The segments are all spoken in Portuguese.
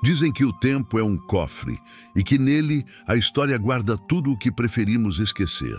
Dizem que o tempo é um cofre e que nele a história guarda tudo o que preferimos esquecer.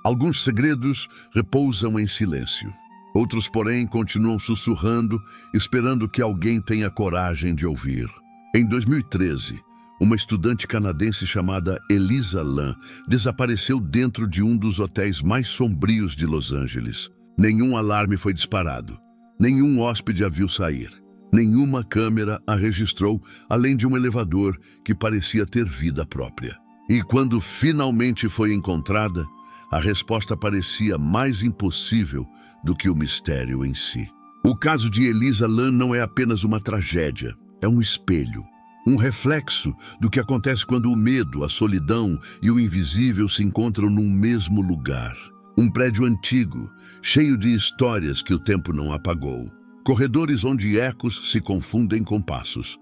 Alguns segredos repousam em silêncio. Outros, porém, continuam sussurrando, esperando que alguém tenha coragem de ouvir. Em 2013, uma estudante canadense chamada Elisa Lam desapareceu dentro de um dos hotéis mais sombrios de Los Angeles. Nenhum alarme foi disparado. Nenhum hóspede a viu sair. Nenhuma câmera a registrou, além de um elevador que parecia ter vida própria. E quando finalmente foi encontrada, a resposta parecia mais impossível do que o mistério em si. O caso de Elisa Lam não é apenas uma tragédia, é um espelho. Um reflexo do que acontece quando o medo, a solidão e o invisível se encontram num mesmo lugar. Um prédio antigo, cheio de histórias que o tempo não apagou. Corredores onde ecos se confundem com passos.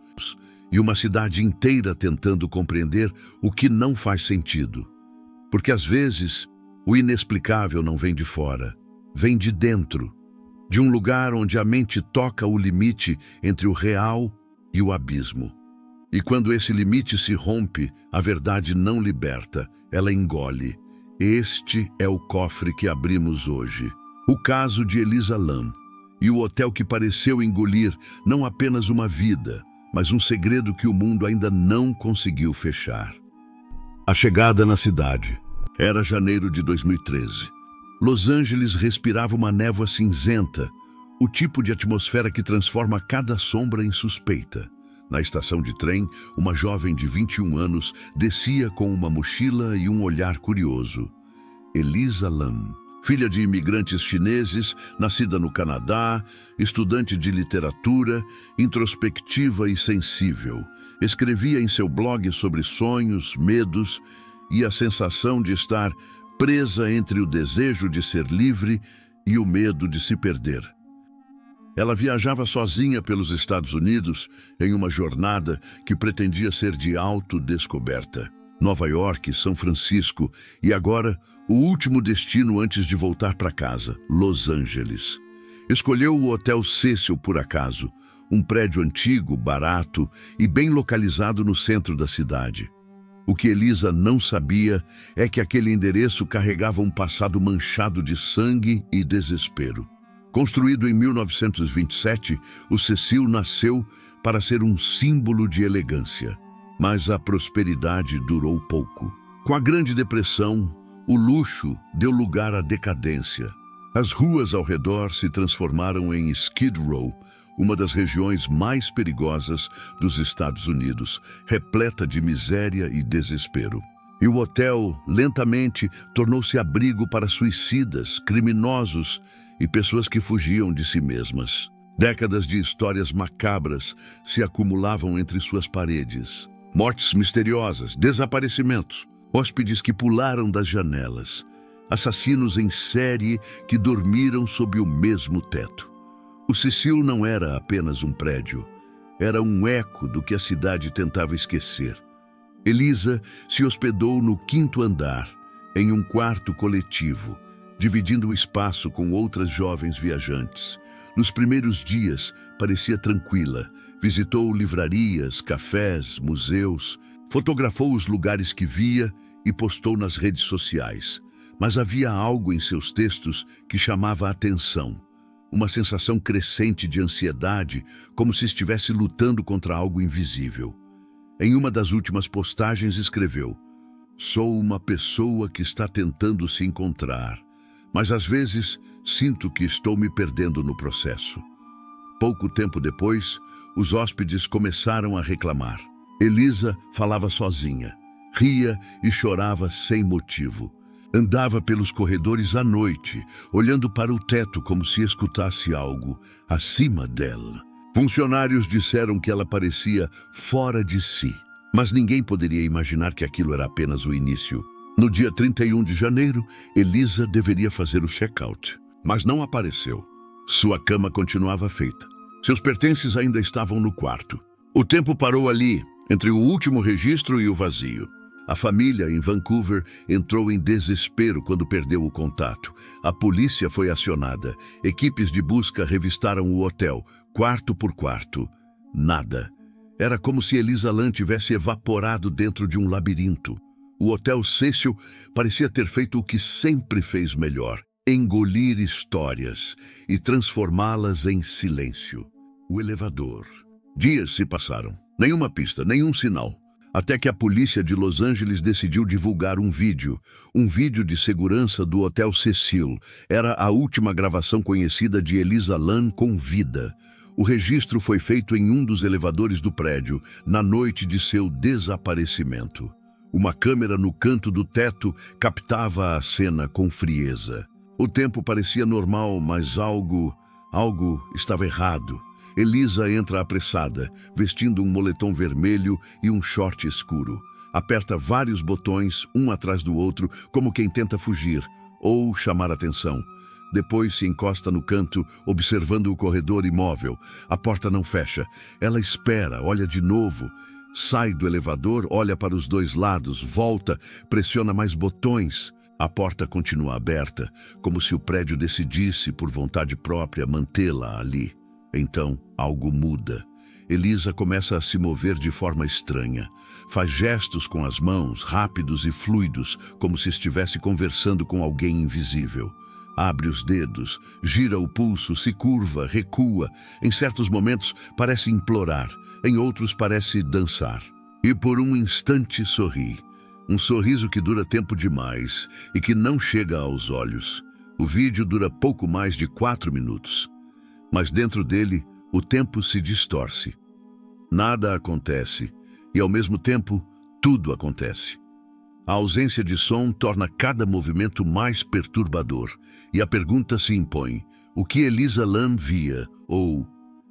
E uma cidade inteira tentando compreender o que não faz sentido. Porque às vezes, o inexplicável não vem de fora, vem de dentro. De um lugar onde a mente toca o limite entre o real e o abismo. E quando esse limite se rompe, a verdade não liberta, ela engole. Este é o cofre que abrimos hoje. O caso de Elisa Lam e o hotel que pareceu engolir não apenas uma vida, mas um segredo que o mundo ainda não conseguiu fechar. A chegada na cidade. Era janeiro de 2013. Los Angeles respirava uma névoa cinzenta, o tipo de atmosfera que transforma cada sombra em suspeita. Na estação de trem, uma jovem de 21 anos descia com uma mochila e um olhar curioso. Elisa Lam, filha de imigrantes chineses, nascida no Canadá, estudante de literatura, introspectiva e sensível. Escrevia em seu blog sobre sonhos, medos e a sensação de estar presa entre o desejo de ser livre e o medo de se perder. Ela viajava sozinha pelos Estados Unidos em uma jornada que pretendia ser de autodescoberta. Nova York, São Francisco e agora o último destino antes de voltar para casa, Los Angeles. Escolheu o Hotel Cecil por acaso, um prédio antigo, barato e bem localizado no centro da cidade. O que Elisa não sabia é que aquele endereço carregava um passado manchado de sangue e desespero. Construído em 1927, o Cecil nasceu para ser um símbolo de elegância. Mas a prosperidade durou pouco. Com a Grande Depressão, o luxo deu lugar à decadência. As ruas ao redor se transformaram em Skid Row, uma das regiões mais perigosas dos Estados Unidos, repleta de miséria e desespero. E o hotel, lentamente, tornou-se abrigo para suicidas, criminosos e pessoas que fugiam de si mesmas. Décadas de histórias macabras se acumulavam entre suas paredes. Mortes misteriosas, desaparecimentos, hóspedes que pularam das janelas, assassinos em série que dormiram sob o mesmo teto. O Cecil não era apenas um prédio, era um eco do que a cidade tentava esquecer. Elisa se hospedou no 5º andar, em um quarto coletivo, dividindo o espaço com outras jovens viajantes. Nos primeiros dias, parecia tranquila. Visitou livrarias, cafés, museus, fotografou os lugares que via e postou nas redes sociais. Mas havia algo em seus textos que chamava a atenção. Uma sensação crescente de ansiedade, como se estivesse lutando contra algo invisível. Em uma das últimas postagens escreveu: "Sou uma pessoa que está tentando se encontrar, mas às vezes sinto que estou me perdendo no processo." Pouco tempo depois, os hóspedes começaram a reclamar. Elisa falava sozinha, ria e chorava sem motivo. Andava pelos corredores à noite, olhando para o teto como se escutasse algo acima dela. Funcionários disseram que ela parecia fora de si, mas ninguém poderia imaginar que aquilo era apenas o início. No dia 31 de janeiro, Elisa deveria fazer o check-out, mas não apareceu. Sua cama continuava feita. Seus pertences ainda estavam no quarto. O tempo parou ali, entre o último registro e o vazio. A família, em Vancouver, entrou em desespero quando perdeu o contato. A polícia foi acionada. Equipes de busca revistaram o hotel, quarto por quarto. Nada. Era como se Elisa Lam tivesse evaporado dentro de um labirinto. O Hotel Cecil parecia ter feito o que sempre fez melhor: engolir histórias e transformá-las em silêncio. O elevador. Dias se passaram. Nenhuma pista, nenhum sinal. Até que a polícia de Los Angeles decidiu divulgar um vídeo de segurança do Hotel Cecil. Era a última gravação conhecida de Elisa Lam com vida. O registro foi feito em um dos elevadores do prédio, na noite de seu desaparecimento. Uma câmera no canto do teto captava a cena com frieza. O tempo parecia normal, mas algo estava errado. Elisa entra apressada, vestindo um moletom vermelho e um short escuro. Aperta vários botões, um atrás do outro, como quem tenta fugir ou chamar atenção. Depois se encosta no canto, observando o corredor imóvel. A porta não fecha. Ela espera, olha de novo. Sai do elevador, olha para os dois lados, volta, pressiona mais botões. A porta continua aberta, como se o prédio decidisse, por vontade própria, mantê-la ali. Então, algo muda. Elisa começa a se mover de forma estranha. Faz gestos com as mãos, rápidos e fluidos, como se estivesse conversando com alguém invisível. Abre os dedos, gira o pulso, se curva, recua. Em certos momentos parece implorar, em outros parece dançar. E por um instante sorri. Um sorriso que dura tempo demais e que não chega aos olhos. O vídeo dura pouco mais de 4 minutos. Mas dentro dele, o tempo se distorce. Nada acontece e, ao mesmo tempo, tudo acontece. A ausência de som torna cada movimento mais perturbador e a pergunta se impõe: o que Elisa Lam via ou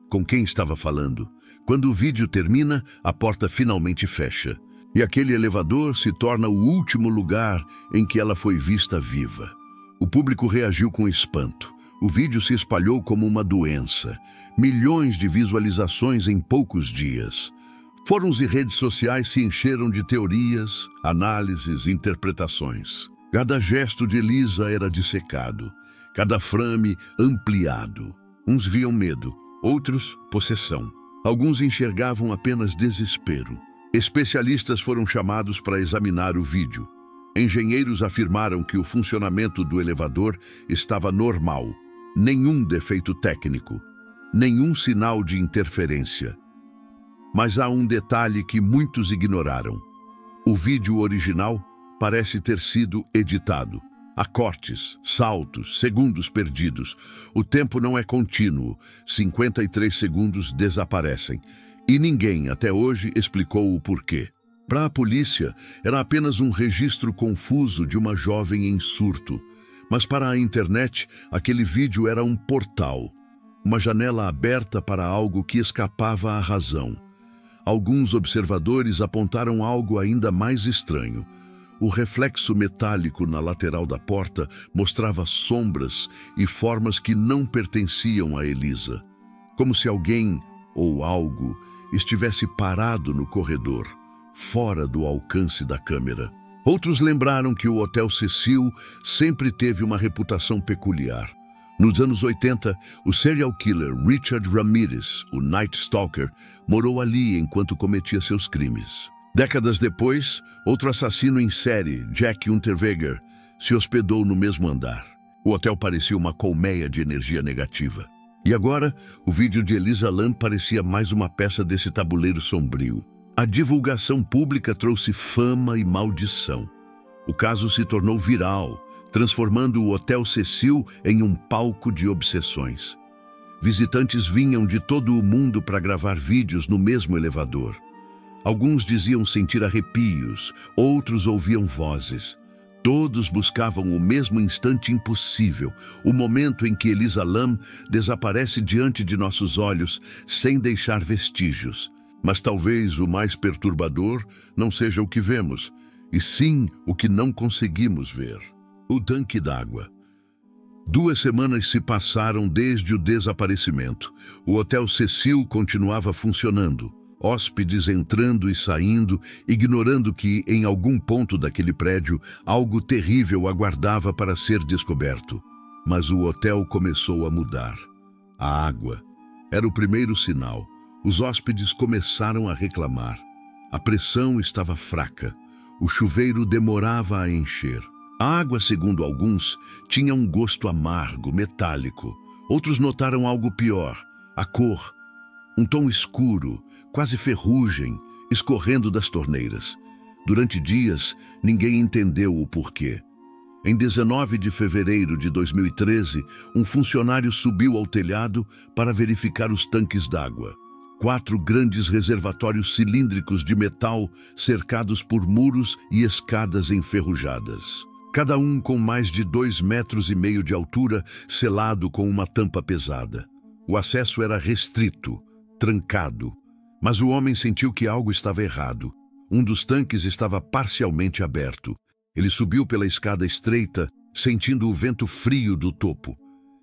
com quem estava falando? Quando o vídeo termina, a porta finalmente fecha e aquele elevador se torna o último lugar em que ela foi vista viva. O público reagiu com espanto. O vídeo se espalhou como uma doença. Milhões de visualizações em poucos dias. Fóruns e redes sociais se encheram de teorias, análises, interpretações. Cada gesto de Elisa era dissecado, cada frame ampliado. Uns viam medo, outros possessão. Alguns enxergavam apenas desespero. Especialistas foram chamados para examinar o vídeo. Engenheiros afirmaram que o funcionamento do elevador estava normal. Nenhum defeito técnico, nenhum sinal de interferência. Mas há um detalhe que muitos ignoraram. O vídeo original parece ter sido editado. Há cortes, saltos, segundos perdidos. O tempo não é contínuo. 53 segundos desaparecem. E ninguém, até hoje, explicou o porquê. Para a polícia, era apenas um registro confuso de uma jovem em surto. Mas para a internet, aquele vídeo era um portal. Uma janela aberta para algo que escapava à razão. Alguns observadores apontaram algo ainda mais estranho. O reflexo metálico na lateral da porta mostrava sombras e formas que não pertenciam a Elisa. Como se alguém ou algo estivesse parado no corredor, fora do alcance da câmera. Outros lembraram que o Hotel Cecil sempre teve uma reputação peculiar. Nos anos 80, o serial killer Richard Ramirez, o Night Stalker, morou ali enquanto cometia seus crimes. Décadas depois, outro assassino em série, Jack Unterweger, se hospedou no mesmo andar. O hotel parecia uma colmeia de energia negativa. E agora, o vídeo de Elisa Lam parecia mais uma peça desse tabuleiro sombrio. A divulgação pública trouxe fama e maldição. O caso se tornou viral, transformando o Hotel Cecil em um palco de obsessões. Visitantes vinham de todo o mundo para gravar vídeos no mesmo elevador. Alguns diziam sentir arrepios, outros ouviam vozes. Todos buscavam o mesmo instante impossível, o momento em que Elisa Lam desaparece diante de nossos olhos, sem deixar vestígios. Mas talvez o mais perturbador não seja o que vemos, e sim o que não conseguimos ver. O tanque d'água. 2 semanas se passaram desde o desaparecimento. O Hotel Cecil continuava funcionando. Hóspedes entrando e saindo, ignorando que, em algum ponto daquele prédio, algo terrível aguardava para ser descoberto. Mas o hotel começou a mudar. A água era o primeiro sinal. Os hóspedes começaram a reclamar. A pressão estava fraca. O chuveiro demorava a encher. A água, segundo alguns, tinha um gosto amargo, metálico. Outros notaram algo pior: a cor. Um tom escuro, quase ferrugem, escorrendo das torneiras. Durante dias, ninguém entendeu o porquê. Em 19 de fevereiro de 2013, um funcionário subiu ao telhado para verificar os tanques d'água. 4 grandes reservatórios cilíndricos de metal cercados por muros e escadas enferrujadas. Cada um com mais de 2,5 metros de altura, selado com uma tampa pesada. O acesso era restrito, trancado. Mas o homem sentiu que algo estava errado. Um dos tanques estava parcialmente aberto. Ele subiu pela escada estreita, sentindo o vento frio do topo.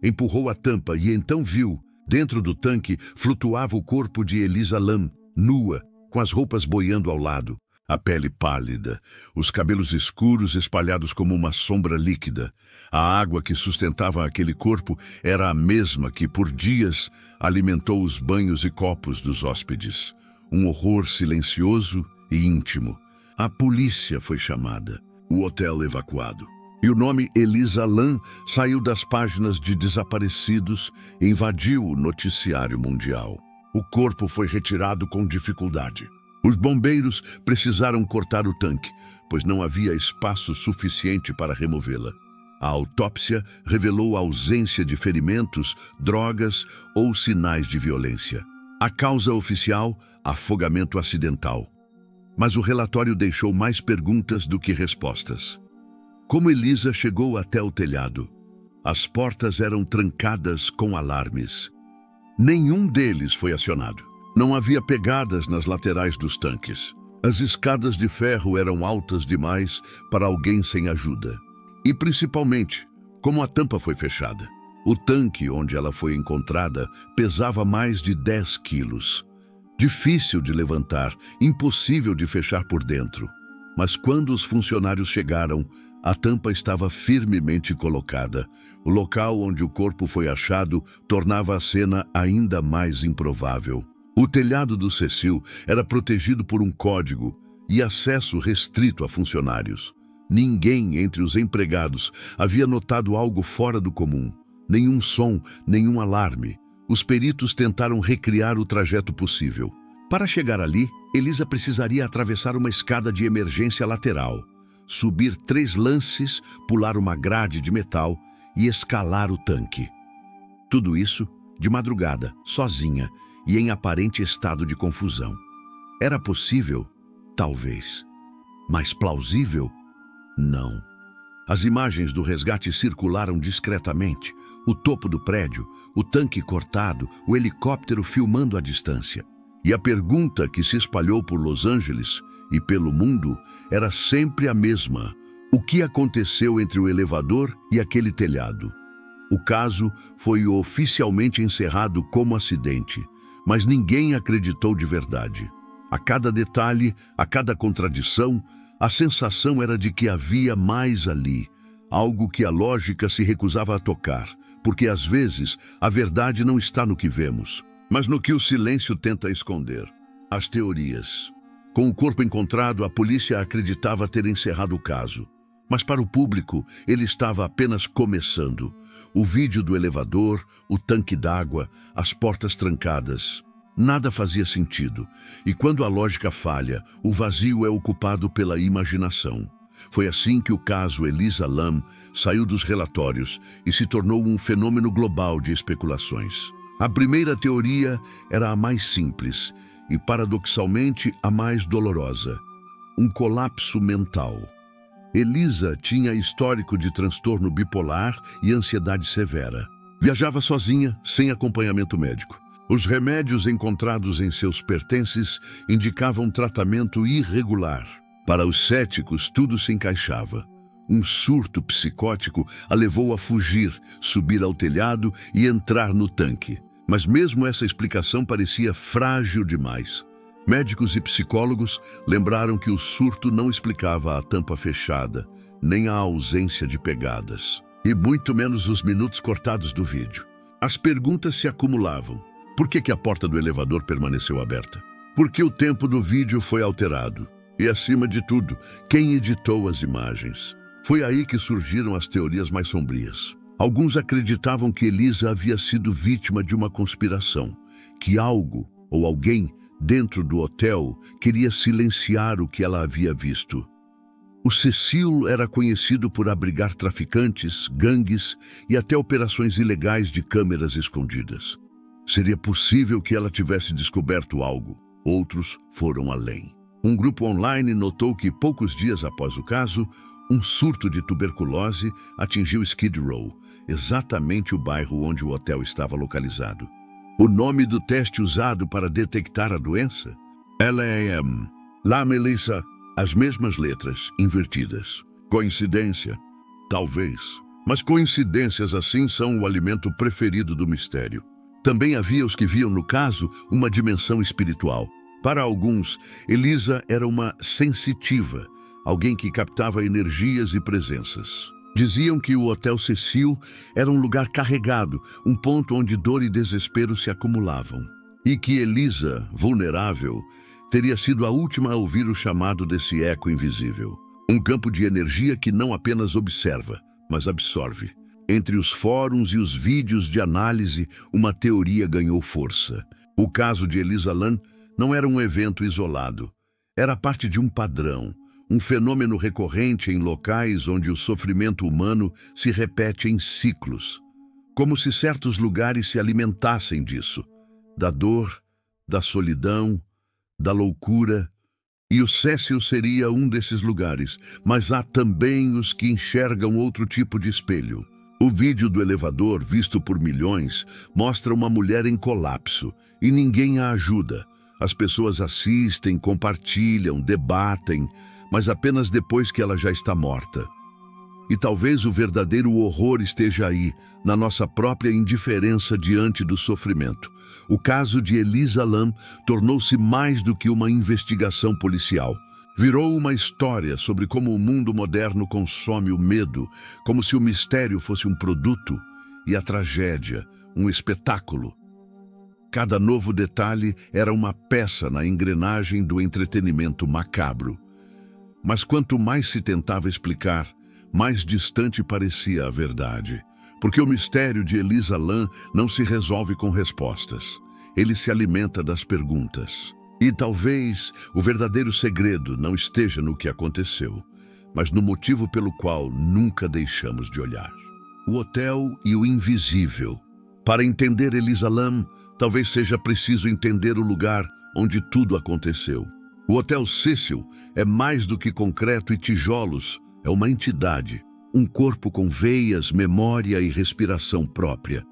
Empurrou a tampa e então viu, dentro do tanque, flutuava o corpo de Elisa Lam, nua, com as roupas boiando ao lado. A pele pálida, os cabelos escuros espalhados como uma sombra líquida. A água que sustentava aquele corpo era a mesma que, por dias, alimentou os banhos e copos dos hóspedes. Um horror silencioso e íntimo. A polícia foi chamada. O hotel evacuado. E o nome Elisa Lam saiu das páginas de desaparecidos e invadiu o noticiário mundial. O corpo foi retirado com dificuldade. Os bombeiros precisaram cortar o tanque, pois não havia espaço suficiente para removê-la. A autópsia revelou a ausência de ferimentos, drogas ou sinais de violência. A causa oficial, afogamento acidental. Mas o relatório deixou mais perguntas do que respostas. Como Elisa chegou até o telhado? As portas eram trancadas com alarmes. Nenhum deles foi acionado. Não havia pegadas nas laterais dos tanques. As escadas de ferro eram altas demais para alguém sem ajuda. E principalmente, como a tampa foi fechada. O tanque onde ela foi encontrada pesava mais de 10 quilos. Difícil de levantar, impossível de fechar por dentro. Mas quando os funcionários chegaram, a tampa estava firmemente colocada. O local onde o corpo foi achado tornava a cena ainda mais improvável. O telhado do Cecil era protegido por um código e acesso restrito a funcionários. Ninguém entre os empregados havia notado algo fora do comum. Nenhum som, nenhum alarme. Os peritos tentaram recriar o trajeto possível. Para chegar ali, Elisa precisaria atravessar uma escada de emergência lateral, subir 3 lances, pular uma grade de metal e escalar o tanque. Tudo isso de madrugada, sozinha e em aparente estado de confusão. Era possível? Talvez. Mas plausível? Não. As imagens do resgate circularam discretamente. O topo do prédio, o tanque cortado, o helicóptero filmando à distância. E a pergunta que se espalhou por Los Angeles e pelo mundo era sempre a mesma. O que aconteceu entre o elevador e aquele telhado? O caso foi oficialmente encerrado como acidente, mas ninguém acreditou de verdade. A cada detalhe, a cada contradição, a sensação era de que havia mais ali, algo que a lógica se recusava a tocar, porque às vezes a verdade não está no que vemos, mas no que o silêncio tenta esconder. As teorias. Com o corpo encontrado, a polícia acreditava ter encerrado o caso. Mas para o público, ele estava apenas começando. O vídeo do elevador, o tanque d'água, as portas trancadas. Nada fazia sentido. E quando a lógica falha, o vazio é ocupado pela imaginação. Foi assim que o caso Elisa Lam saiu dos relatórios e se tornou um fenômeno global de especulações. A primeira teoria era a mais simples e, paradoxalmente, a mais dolorosa. Um colapso mental. Elisa tinha histórico de transtorno bipolar e ansiedade severa. Viajava sozinha, sem acompanhamento médico. Os remédios encontrados em seus pertences indicavam tratamento irregular. Para os céticos, tudo se encaixava. Um surto psicótico a levou a fugir, subir ao telhado e entrar no tanque. Mas mesmo essa explicação parecia frágil demais. Médicos e psicólogos lembraram que o surto não explicava a tampa fechada, nem a ausência de pegadas, e muito menos os minutos cortados do vídeo. As perguntas se acumulavam. Por que a porta do elevador permaneceu aberta? Por que o tempo do vídeo foi alterado? E, acima de tudo, quem editou as imagens? Foi aí que surgiram as teorias mais sombrias. Alguns acreditavam que Elisa havia sido vítima de uma conspiração, que algo ou alguém dentro do hotel queria silenciar o que ela havia visto. O Cecil era conhecido por abrigar traficantes, gangues e até operações ilegais de câmeras escondidas. Seria possível que ela tivesse descoberto algo. Outros foram além. Um grupo online notou que, poucos dias após o caso, um surto de tuberculose atingiu Skid Row, exatamente o bairro onde o hotel estava localizado. O nome do teste usado para detectar a doença? LAM. Lá, Melissa. As mesmas letras, invertidas. Coincidência? Talvez. Mas coincidências assim são o alimento preferido do mistério. Também havia os que viam no caso uma dimensão espiritual. Para alguns, Elisa era uma sensitiva, alguém que captava energias e presenças. Diziam que o Hotel Cecil era um lugar carregado, um ponto onde dor e desespero se acumulavam. E que Elisa, vulnerável, teria sido a última a ouvir o chamado desse eco invisível. Um campo de energia que não apenas observa, mas absorve. Entre os fóruns e os vídeos de análise, uma teoria ganhou força. O caso de Elisa Lam não era um evento isolado. Era parte de um padrão, um fenômeno recorrente em locais onde o sofrimento humano se repete em ciclos. Como se certos lugares se alimentassem disso, da dor, da solidão, da loucura, e o Cecil seria um desses lugares, mas há também os que enxergam outro tipo de espelho. O vídeo do elevador, visto por milhões, mostra uma mulher em colapso, e ninguém a ajuda. As pessoas assistem, compartilham, debatem, mas apenas depois que ela já está morta. E talvez o verdadeiro horror esteja aí, na nossa própria indiferença diante do sofrimento. O caso de Elisa Lam tornou-se mais do que uma investigação policial. Virou uma história sobre como o mundo moderno consome o medo, como se o mistério fosse um produto e a tragédia um espetáculo. Cada novo detalhe era uma peça na engrenagem do entretenimento macabro. Mas quanto mais se tentava explicar, mais distante parecia a verdade. Porque o mistério de Elisa Lam não se resolve com respostas. Ele se alimenta das perguntas. E talvez o verdadeiro segredo não esteja no que aconteceu, mas no motivo pelo qual nunca deixamos de olhar. O hotel e o invisível. Para entender Elisa Lam, talvez seja preciso entender o lugar onde tudo aconteceu. O Hotel Cecil é mais do que concreto e tijolos, é uma entidade, um corpo com veias, memória e respiração própria.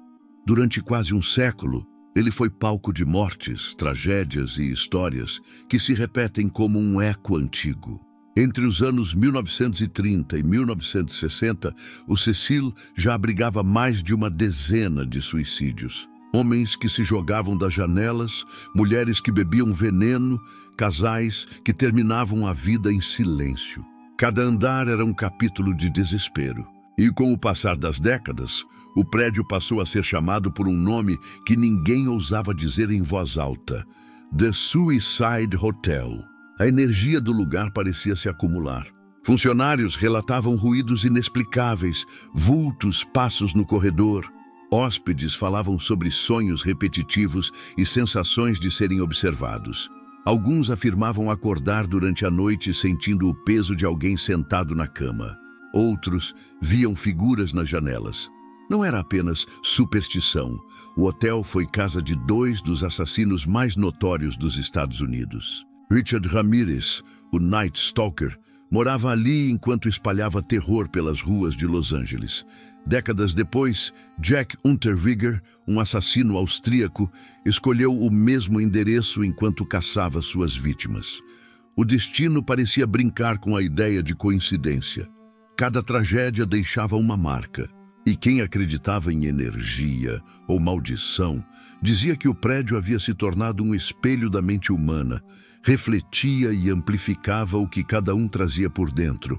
Durante quase um século, ele foi palco de mortes, tragédias e histórias que se repetem como um eco antigo. Entre os anos 1930 e 1960, o Cecil já abrigava mais de uma dezena de suicídios. Homens que se jogavam das janelas, mulheres que bebiam veneno, casais que terminavam a vida em silêncio. Cada andar era um capítulo de desespero. E com o passar das décadas, o prédio passou a ser chamado por um nome que ninguém ousava dizer em voz alta: The Suicide Hotel. A energia do lugar parecia se acumular. Funcionários relatavam ruídos inexplicáveis, vultos, passos no corredor. Hóspedes falavam sobre sonhos repetitivos e sensações de serem observados. Alguns afirmavam acordar durante a noite sentindo o peso de alguém sentado na cama. Outros viam figuras nas janelas. Não era apenas superstição. O hotel foi casa de 2 dos assassinos mais notórios dos Estados Unidos. Richard Ramirez, o Night Stalker, morava ali enquanto espalhava terror pelas ruas de Los Angeles. Décadas depois, Jack Unterweger, um assassino austríaco, escolheu o mesmo endereço enquanto caçava suas vítimas. O destino parecia brincar com a ideia de coincidência. Cada tragédia deixava uma marca. E quem acreditava em energia ou maldição dizia que o prédio havia se tornado um espelho da mente humana, refletia e amplificava o que cada um trazia por dentro.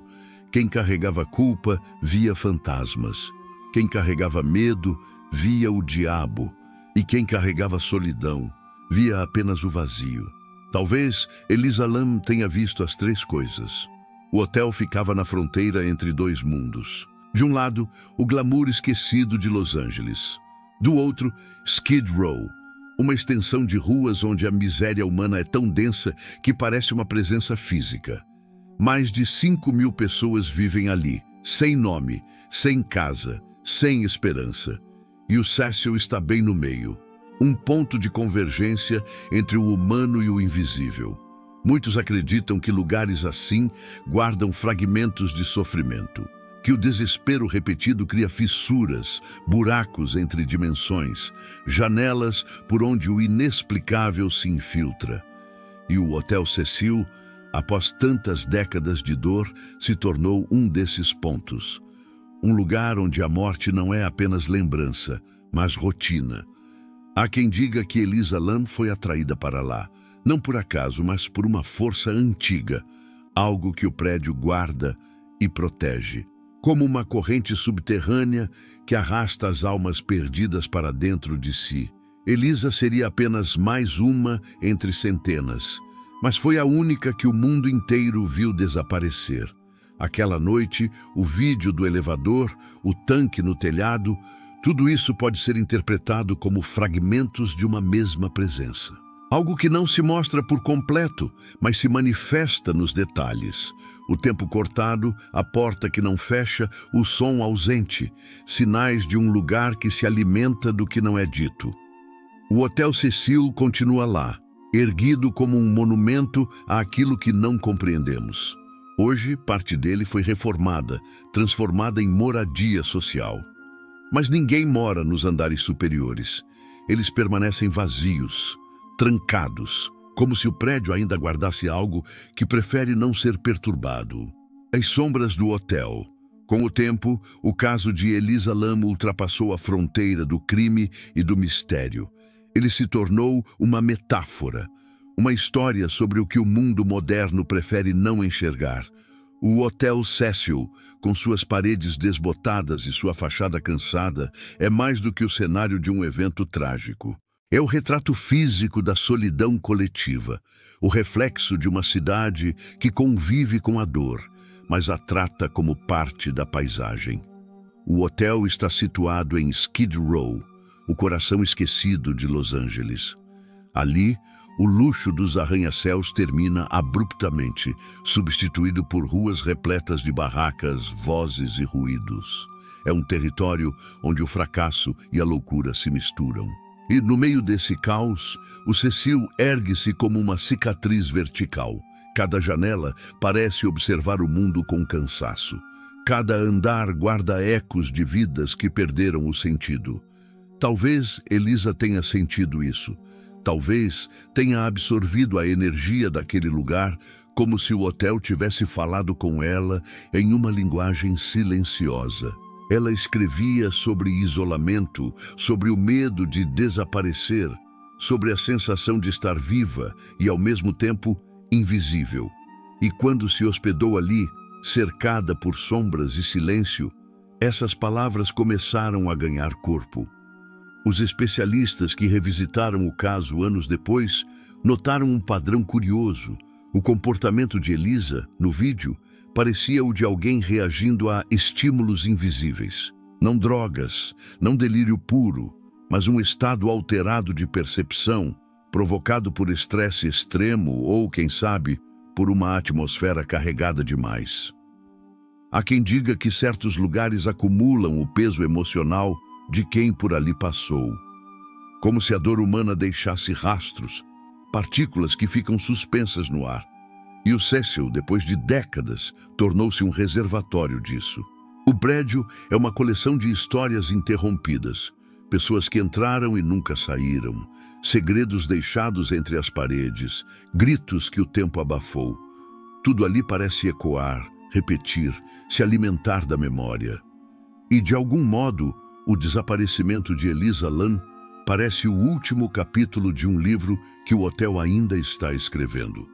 Quem carregava culpa via fantasmas. Quem carregava medo via o diabo. E quem carregava a solidão via apenas o vazio. Talvez Elisa Lam tenha visto as três coisas. O hotel ficava na fronteira entre dois mundos. De um lado, o glamour esquecido de Los Angeles. Do outro, Skid Row, uma extensão de ruas onde a miséria humana é tão densa que parece uma presença física. Mais de 5.000 pessoas vivem ali, sem nome, sem casa, sem esperança. E o Cecil está bem no meio, um ponto de convergência entre o humano e o invisível. Muitos acreditam que lugares assim guardam fragmentos de sofrimento, que o desespero repetido cria fissuras, buracos entre dimensões, janelas por onde o inexplicável se infiltra. E o Hotel Cecil, após tantas décadas de dor, se tornou um desses pontos. Um lugar onde a morte não é apenas lembrança, mas rotina. Há quem diga que Elisa Lam foi atraída para lá, não por acaso, mas por uma força antiga, algo que o prédio guarda e protege. Como uma corrente subterrânea que arrasta as almas perdidas para dentro de si. Elisa seria apenas mais uma entre centenas, mas foi a única que o mundo inteiro viu desaparecer. Aquela noite, o vídeo do elevador, o tanque no telhado, tudo isso pode ser interpretado como fragmentos de uma mesma presença. Algo que não se mostra por completo, mas se manifesta nos detalhes. O tempo cortado, a porta que não fecha, o som ausente, sinais de um lugar que se alimenta do que não é dito. O Hotel Cecil continua lá, erguido como um monumento àquilo que não compreendemos. Hoje, parte dele foi reformada, transformada em moradia social. Mas ninguém mora nos andares superiores. Eles permanecem vazios, trancados, como se o prédio ainda guardasse algo que prefere não ser perturbado. As sombras do hotel. Com o tempo, o caso de Elisa Lam ultrapassou a fronteira do crime e do mistério. Ele se tornou uma metáfora, uma história sobre o que o mundo moderno prefere não enxergar. O Hotel Cecil, com suas paredes desbotadas e sua fachada cansada, é mais do que o cenário de um evento trágico. É o retrato físico da solidão coletiva, o reflexo de uma cidade que convive com a dor, mas a trata como parte da paisagem. O hotel está situado em Skid Row, o coração esquecido de Los Angeles. Ali, o luxo dos arranha-céus termina abruptamente, substituído por ruas repletas de barracas, vozes e ruídos. É um território onde o fracasso e a loucura se misturam. E no meio desse caos, o Cecil ergue-se como uma cicatriz vertical. Cada janela parece observar o mundo com cansaço. Cada andar guarda ecos de vidas que perderam o sentido. Talvez Elisa tenha sentido isso. Talvez tenha absorvido a energia daquele lugar como se o hotel tivesse falado com ela em uma linguagem silenciosa. Ela escrevia sobre isolamento, sobre o medo de desaparecer, sobre a sensação de estar viva e, ao mesmo tempo, invisível. E quando se hospedou ali, cercada por sombras e silêncio, essas palavras começaram a ganhar corpo. Os especialistas que revisitaram o caso anos depois notaram um padrão curioso. O comportamento de Elisa, no vídeo, parecia o de alguém reagindo a estímulos invisíveis. Não drogas, não delírio puro, mas um estado alterado de percepção, provocado por estresse extremo ou, quem sabe, por uma atmosfera carregada demais. Há quem diga que certos lugares acumulam o peso emocional de quem por ali passou, como se a dor humana deixasse rastros, partículas que ficam suspensas no ar. E o Cecil, depois de décadas, tornou-se um reservatório disso. O prédio é uma coleção de histórias interrompidas, pessoas que entraram e nunca saíram, segredos deixados entre as paredes, gritos que o tempo abafou. Tudo ali parece ecoar, repetir, se alimentar da memória. E, de algum modo, o desaparecimento de Elisa Lam parece o último capítulo de um livro que o hotel ainda está escrevendo.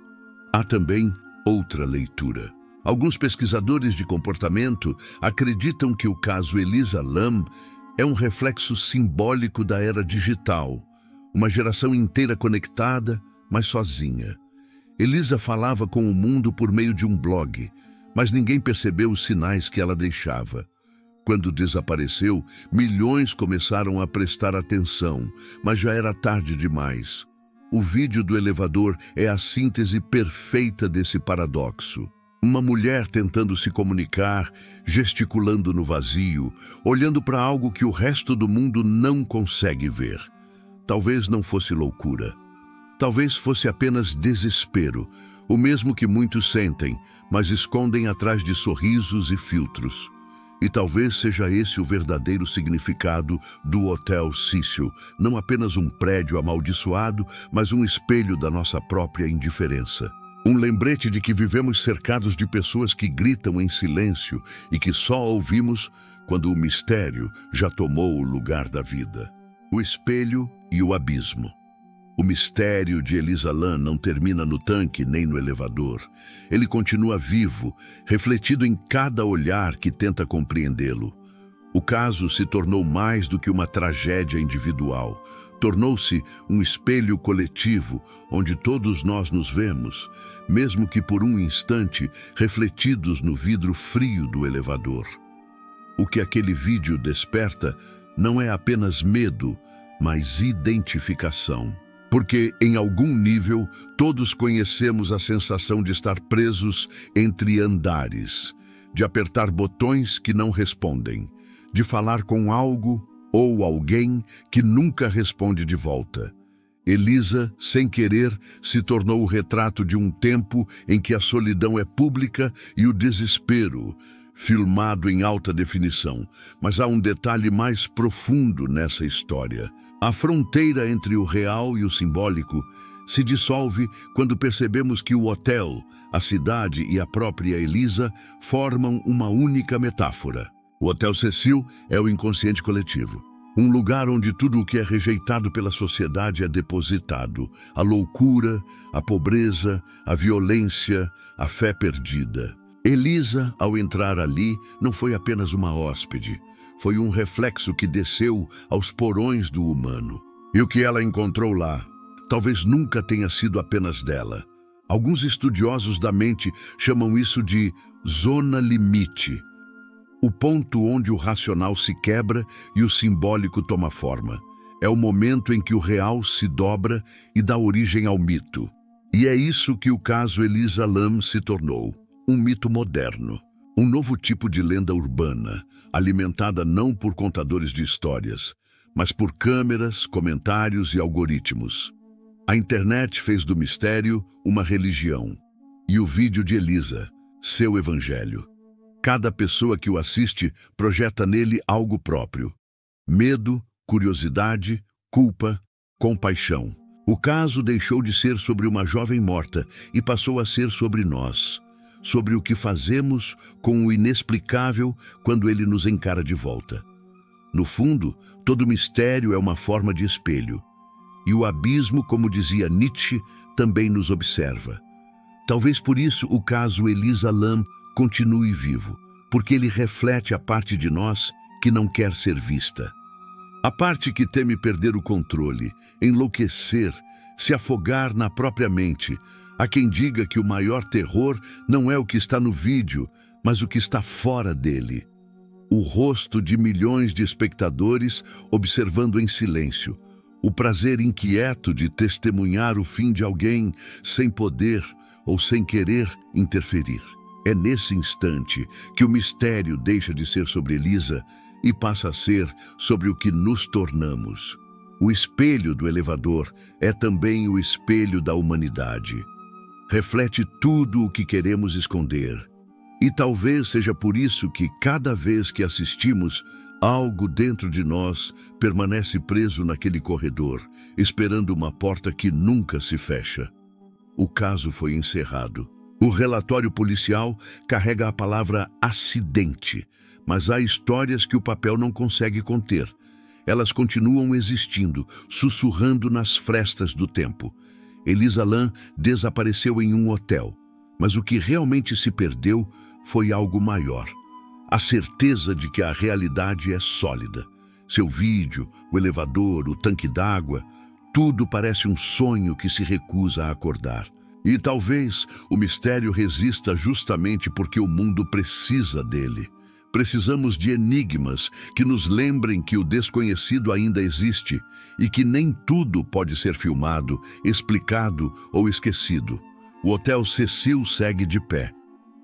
Há também outra leitura. Alguns pesquisadores de comportamento acreditam que o caso Elisa Lam É um reflexo simbólico da era digital, uma geração inteira conectada, mas sozinha. Elisa falava com o mundo por meio de um blog, mas ninguém percebeu os sinais que ela deixava. Quando desapareceu, milhões começaram a prestar atenção, mas já era tarde demais. O vídeo do elevador é a síntese perfeita desse paradoxo. Uma mulher tentando se comunicar, gesticulando no vazio, olhando para algo que o resto do mundo não consegue ver. Talvez não fosse loucura. Talvez fosse apenas desespero, o mesmo que muitos sentem, mas escondem atrás de sorrisos e filtros. E talvez seja esse o verdadeiro significado do Hotel Cecil, não apenas um prédio amaldiçoado, mas um espelho da nossa própria indiferença. Um lembrete de que vivemos cercados de pessoas que gritam em silêncio e que só ouvimos quando o mistério já tomou o lugar da vida. O espelho e o abismo. O mistério de Elisa Lam não termina no tanque nem no elevador. Ele continua vivo, refletido em cada olhar que tenta compreendê-lo. O caso se tornou mais do que uma tragédia individual. Tornou-se um espelho coletivo, onde todos nós nos vemos, mesmo que por um instante, refletidos no vidro frio do elevador. O que aquele vídeo desperta não é apenas medo, mas identificação. Porque, em algum nível, todos conhecemos a sensação de estar presos entre andares, de apertar botões que não respondem, de falar com algo ou alguém que nunca responde de volta. Elisa, sem querer, se tornou o retrato de um tempo em que a solidão é pública e o desespero, filmado em alta definição. Mas há um detalhe mais profundo nessa história. A fronteira entre o real e o simbólico se dissolve quando percebemos que o hotel, a cidade e a própria Elisa formam uma única metáfora. O Hotel Cecil é o inconsciente coletivo. Um lugar onde tudo o que é rejeitado pela sociedade é depositado. A loucura, a pobreza, a violência, a fé perdida. Elisa, ao entrar ali, não foi apenas uma hóspede. Foi um reflexo que desceu aos porões do humano. E o que ela encontrou lá, talvez nunca tenha sido apenas dela. Alguns estudiosos da mente chamam isso de zona limite. O ponto onde o racional se quebra e o simbólico toma forma. É o momento em que o real se dobra e dá origem ao mito. E é isso que o caso Elisa Lam se tornou. Um mito moderno. Um novo tipo de lenda urbana, alimentada não por contadores de histórias, mas por câmeras, comentários e algoritmos. A internet fez do mistério uma religião. E o vídeo de Elisa, seu evangelho. Cada pessoa que o assiste projeta nele algo próprio. Medo, curiosidade, culpa, compaixão. O caso deixou de ser sobre uma jovem morta e passou a ser sobre nós. Sobre o que fazemos com o inexplicável quando ele nos encara de volta. No fundo, todo mistério é uma forma de espelho. E o abismo, como dizia Nietzsche, também nos observa. Talvez por isso o caso Elisa Lam continue vivo, porque ele reflete a parte de nós que não quer ser vista. A parte que teme perder o controle, enlouquecer, se afogar na própria mente. Há quem diga que o maior terror não é o que está no vídeo, mas o que está fora dele. O rosto de milhões de espectadores observando em silêncio. O prazer inquieto de testemunhar o fim de alguém sem poder ou sem querer interferir. É nesse instante que o mistério deixa de ser sobre Elisa e passa a ser sobre o que nos tornamos. O espelho do elevador é também o espelho da humanidade. Reflete tudo o que queremos esconder. E talvez seja por isso que cada vez que assistimos, algo dentro de nós permanece preso naquele corredor, esperando uma porta que nunca se fecha. O caso foi encerrado. O relatório policial carrega a palavra acidente, mas há histórias que o papel não consegue conter. Elas continuam existindo, sussurrando nas frestas do tempo. Elisa Lam desapareceu em um hotel, mas o que realmente se perdeu foi algo maior. A certeza de que a realidade é sólida, Seu vídeo, o elevador, o tanque d'água, tudo parece um sonho que se recusa a acordar. E talvez o mistério resista justamente porque o mundo precisa dele. Precisamos de enigmas que nos lembrem que o desconhecido ainda existe e que nem tudo pode ser filmado, explicado ou esquecido. O Hotel Cecil segue de pé.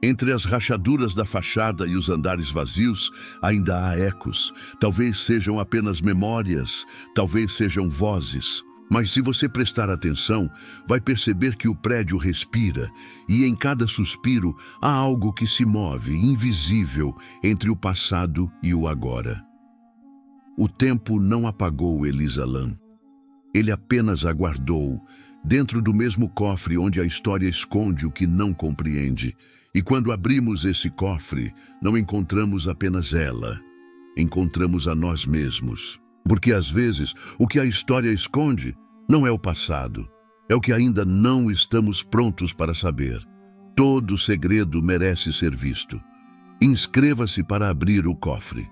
Entre as rachaduras da fachada e os andares vazios, ainda há ecos. Talvez sejam apenas memórias, talvez sejam vozes. Mas se você prestar atenção, vai perceber que o prédio respira e em cada suspiro há algo que se move, invisível, entre o passado e o agora. O tempo não apagou Elisa Lam. Ele apenas aguardou, dentro do mesmo cofre onde a história esconde o que não compreende. E quando abrimos esse cofre, não encontramos apenas ela, encontramos a nós mesmos. Porque às vezes o que a história esconde não é o passado, é o que ainda não estamos prontos para saber. Todo segredo merece ser visto. Inscreva-se para abrir o cofre.